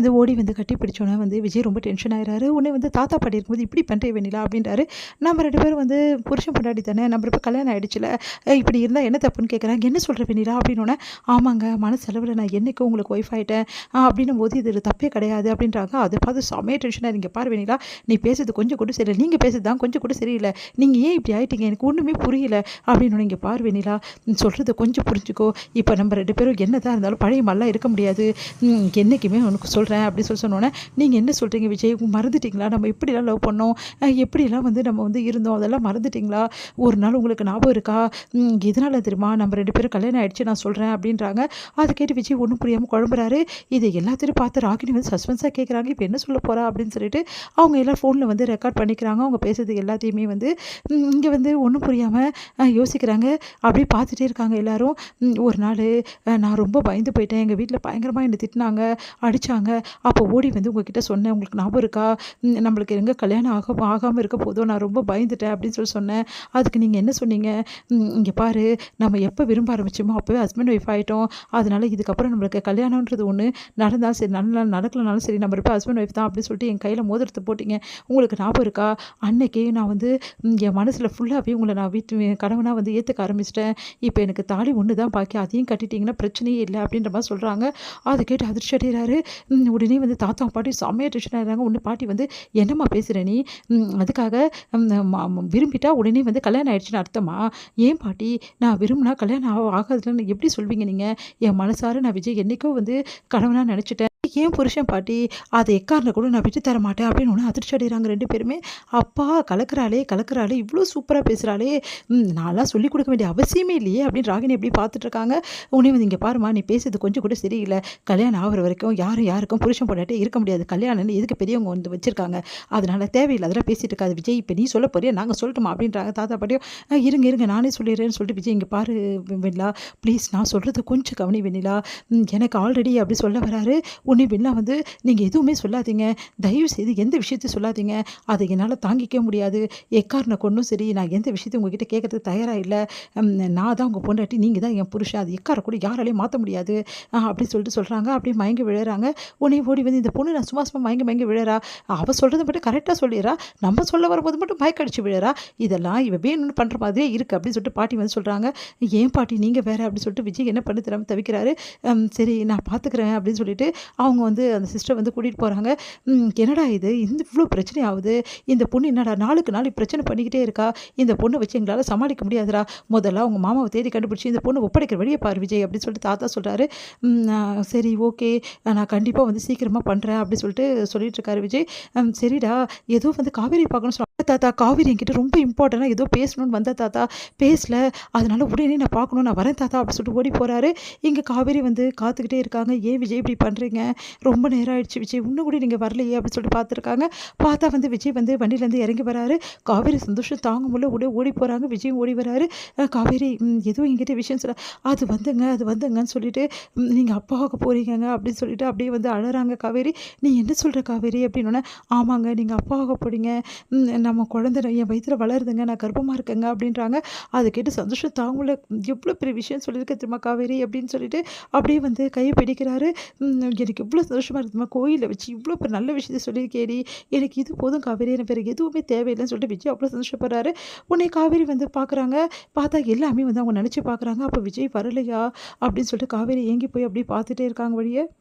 வந்து ஓடி வந்து கட்டி பிடிச்சோன்னே வந்து விஜய் ரொம்ப டென்ஷன் ஆயிடுறாரு. உடனே வந்து தாத்தா பாட்டி இருக்கும்போது இப்படி பண்ணுறே வெண்ணிலா அப்படின்றாரு. நம்ம 2 பேரும் வந்து புருஷன் பொண்டாட்டி தானே, நம்ம இப்போ கல்யாணம் ஆயிடுச்சுல, இப்படி இருந்தால் என்ன தப்புன்னு கேட்குறாங்க. என்ன சொல்கிற வெண்ணிலா அப்படின்னோடனே, ஆமாங்க மனசளவில் நான் என்னைக்கோ உங்களுக்கு ஒய்ஃப் ஆகிட்டேன் அப்படின்னும் போது இது தப்பே கிடையாது அப்படின்றாங்க. அதை பார்த்து செமைய டென்ஷனாக இங்கே பாரு வெண்ணிலா, நீ பேசுறது கொஞ்சம் கூட சரியில்லை, நீங்கள் பேசுறது தான் கொஞ்சம் கூட சரியில்லை, நீங்கள் ஏன் இப்படி ஆயிட்டீங்க எனக்கு ஒன்றுமே புரியல அப்படின்னு. இங்கே பாரு வெண்ணிலா, சொல்கிறத கொஞ்சம் புரிஞ்சுக்கோ, இப்போ நம்ம 2 பேரும் என்ன தான் இருந்தாலும் பழைய மாதிரிலாம் இருக்க முடியாது, என்றைக்குமே உனக்கு சொல்கிறேன் அப்படின்னு சொன்னோன்னே, நீங்கள் என்ன சொல்கிறீங்க விஜய், மறந்துட்டிங்களா நம்ம எப்படிலாம் லவ் பண்ணோம், எப்படிலாம் வந்து நம்ம வந்து இருந்தோம், அதெல்லாம் மறந்துட்டிங்களா, ஒரு நாள் உங்களுக்கு ஞாபகம் இருக்கா, எதனால தெரியுமா நம்ம 2 பேரும் கல்யாணம் ஆகிடுச்சு நான் சொல்கிறேன் அப்படின்றாங்க. அதை கேட்டு விஜய் ஒன்றும் புரியாமல் குழம்புறாரு. இதை எல்லாத்தையும் பார்த்து ராகினி வந்து சஸ்பென்ஸாக கேட்குறாங்க, இப்போ என்ன சொல்ல போகிறா அப்படின்னு சொல்லிட்டு அவங்க எல்லாம் ஃபோனில் வந்து ரெக்கார்ட் பண்ணிக்கிறாங்க. அவங்க பேசுறது எல்லாத்தையுமே வந்து இங்கே வந்து ஒன்றும் புரியாமல் யோசிக்கிறாங்க. அப்படியே பார்த்துட்டே இருக்காங்க எல்லாரும். ஒரு நாள் நான் ரொம்ப பயந்து போயிட்டேன், எங்கள் வீட்டில் பயங்கரமாக என்னை திட்டினாங்க, அடித்தாங்க, அப்போ ஓடி வந்து உங்ககிட்ட சொன்னேன், உங்களுக்கு ஞாபகம் இருக்கா, நம்மளுக்கு எங்கே கல்யாணம் ஆகாமல் இருக்க போதும், நான் ரொம்ப பயந்துட்டேன் அப்படின்னு சொன்னேன். அதுக்கு நீங்கள் என்ன சொன்னீங்க, இங்கே பாரு நம்ம எப்போ விரும்ப ஆரம்பிச்சோமோ அப்போவே ஹஸ்பண்ட் ஒய்ஃப் ஆகிட்டோம், அதனால் இதுக்கப்புறம் நம்மளுக்கு கல்யாணன்றது ஒன்று நடந்தாலும் சரி நடக்கலனாலும் சரி நம்ம இப்போ ஹஸ்பண்ட் ஒய்ஃப் தான் அப்படின்னு சொல்லிட்டு என் கையில் மோதிரத்தை போட்டிங்க, உங்களுக்கு ஞாபகம் இருக்கா, அன்னைக்கே நான் வந்து என் மனசில் ஃபுல்லாகவே உங்களை நான் வீட்டு கணவனாக வந்து ஏற்றுக்க ஆரம்பிச்சிட்டேன், இப்போ எனக்கு தாலி ஒன்று தான் பாக்கி, அதையும் கட்டிட்டிங்கன்னா பிரச்சனையே இல்லை அப்படின்ற மாதிரி சொல்கிறாங்க. அதை கேட்டு அதிர்ச்சி அடைகிறாரு. உடனே வந்து தாத்தா பாட்டி செம்மையாக டென்ஷன் ஆகிறாங்க. ஒன்று பாட்டி வந்து என்னம்மா பேசுகிற நீ, அதுக்காக விரும்பிட்டா உடனே வந்து கல்யாணம் ஆயிடுச்சுன்னு அர்த்தமா, ஏன் பாட்டி நான் விரும்பினா கல்யாணம் ஆகாதுன்னு எப்படி சொல்வீங்க நீங்கள், என் மனசார நான் விஜய் என்றைக்கோ வந்து கணவனாக நினச்சிட்டேன், ஏன் புருஷன் பாட்டி, அதை எக்காரனை கூட நான் விட்டு தர மாட்டேன் அப்படின்னு ஒன்று அதிர்ச்சி அடைகிறாங்க 2 பேருமே. அப்பா கலக்கிறாளே இவ்வளோ சூப்பராக பேசுகிறாளே, நான்லாம் சொல்லிக் கொடுக்க வேண்டிய அவசியமே இல்லையே அப்படின்னு ராகினி எப்படி பார்த்துட்ருக்காங்க. உடனே வந்து இங்கே பாருமா, நீ பேசுறது கொஞ்சம் கூட சரியில்லை, கல்யாணம் ஆகிற வரைக்கும் யாருக்கும் புருஷன் பொண்டாட்டி இருக்க முடியாது, கல்யாணம்னு எதுக்கு பெரியவங்க வந்து வச்சுருக்காங்க, அதனால் தேவையில்லை அதெல்லாம் பேசிகிட்டு இருக்காது விஜய், இப்போ நீ சொல்ல போறியா நாங்கள் சொல்லட்டுமா அப்படின்றாங்க தாத்தா பாட்டியும். இருங்க நானே சொல்லிடுறேன்னு சொல்லிட்டு விஜய், இங்கே பாரு வெண்ணிலா ப்ளீஸ் நான் சொல்கிறது கொஞ்சம் கவனி வெண்ணிலா, எனக்கு ஆல்ரெடி அப்படி சொல்ல வராரு. உன்னை வெண்ணிலா வந்து நீங்கள் எதுவுமே சொல்லாதீங்க, தயவு செய்து எந்த விஷயத்தையும் சொல்லாதீங்க, அதை என்னால் தாங்கிக்க முடியாது, எக்காரனை கொண்டும் சரி நான் எந்த விஷயத்தையும் உங்ககிட்ட கேட்கறதுக்கு தயாராக இல்லை, நான் தான் உங்கள் பொண்டாட்டி, நீங்கள் தான் என் புருஷன், அது எக்காரை கூட யாராலையும் மாற்ற முடியாது அப்படின்னு சொல்லிட்டு சொல்கிறாங்க. அப்படியே மயங்கி விழுறாங்க. உடனே ஓடி வந்து இந்த பொண்ணு நான் சும்மா மயங்கி விழுறா, அவள் சொல்கிறது மட்டும் கரெக்டாக சொல்லிடுறா, நம்ம சொல்ல வரும்போது மட்டும் மயக்கடிச்சு விழுறா, இதெல்லாம் இவ வேணும்னு பண்ணுற மாதிரியே இருக்குது அப்படின்னு சொல்லிட்டு பாட்டி வந்து சொல்கிறாங்க. ஏன் பாட்டி நீங்கள் வேறு அப்படின்னு சொல்லிட்டு விஜய் என்ன பண்ணி தராமல் தவிக்கிறாரு. சரி நான் பார்த்துக்கிறேன் அப்படின்னு சொல்லிட்டு அவங்க வந்து அந்த சிஸ்டர் வந்து கூட்டிகிட்டு போகிறாங்க. என்னடா இது இவ்வளோ பிரச்சனை ஆகுது, இந்த பொண்ணு என்னடா நாளுக்கு நாள் பிரச்சனை பண்ணிக்கிட்டே இருக்கா, இந்த பொண்ணை வச்சு எங்களால் சமாளிக்க முடியாதுடா, முதல்ல அவங்க மாமாவை தேடி கண்டுபிடிச்சி இந்த பொண்ணு ஒப்படைக்கிற வழியை பாரு விஜய் அப்படின்னு சொல்லிட்டு தாத்தா சொல்கிறாரு. சரி ஓகே நான் கண்டிப்பாக வந்து சீக்கிரமாக பண்ணுறேன் அப்படின்னு சொல்லிட்டு சொல்லிட்டு இருக்காரு விஜய். சரிடா ஏதோ வந்து காவேரி பார்க்கணும்னு சொல்ல தாத்தா, காவேரி என்கிட்ட ரொம்ப இம்பார்ட்டண்டாக ஏதோ பேசணும்னு வந்த தாத்தா, பேசல, அதனால உடனே நான் பார்க்கணும், நான் வரேன் தாத்தா அப்படின்னு சொல்லிட்டு ஓடி போகிறாரு. இங்கே காவேரி வந்து காத்துக்கிட்டே இருக்காங்க. ஏன் விஜய் இப்படி பண்ணுறீங்க, ரொம்ப நேரம் ஆயிடுச்சு விஜய், இன்னும் கூட நீங்கள் வரலையே அப்படின்னு சொல்லிட்டு பார்த்துருக்காங்க. பார்த்தா வந்து விஜய் வந்து வண்டியிலேருந்து இறங்கி வராரு. காவேரி சந்தோஷம் தாங்க முடியல ஓடி போகிறாங்க. விஜயும் ஓடி வராரு. காவேரி எதுவும் என்கிட்ட விஷயம் சொல்ல, அது வந்துங்கன்னு சொல்லிட்டு நீங்கள் அப்பாவுக்கு போகிறீங்க அப்படின்னு சொல்லிட்டு அப்படியே வந்து அழறாங்க காவேரி. நீ என்ன சொல்கிற காவேரி அப்படின்னோடனே, ஆமாங்க நீங்கள் அப்பாவாக போகிறீங்க, நம்ம குழந்தை என் வயிற்றில் வளருதுங்க, நான் கர்ப்பமாக இருக்கேங்க அப்படின்றாங்க. அதை கேட்டு சந்தோஷம் தாங்கல, எவ்வளோ பெரிய விஷயம் சொல்லியிருக்க தெரியுமா காவேரி அப்படின்னு சொல்லிட்டு அப்படியே வந்து கையை பிடிக்கிறாரு. எனக்கு எவ்வளோ சந்தோஷமாக இருக்குமா, கோயிலில் வச்சு இவ்வளோ பெரிய நல்ல விஷயத்தை சொல்லியிருக்கேடி, எனக்கு இது போதும் காவேரி, எனக்கு வேறு எதுவுமே தேவையில்லைன்னு சொல்லிட்டு விஜய் அவ்வளோ சந்தோஷப்படுறாரு. உடனே காவேரி வந்து பார்க்குறாங்க. பார்த்தா எல்லாமே வந்து அவங்க நினச்சி பார்க்குறாங்க. அப்போ விஜய் வரலையா அப்படின்னு சொல்லிட்டு காவேரி ஏங்கி போய் அப்படியே பார்த்துட்டே இருக்காங்க வழியே.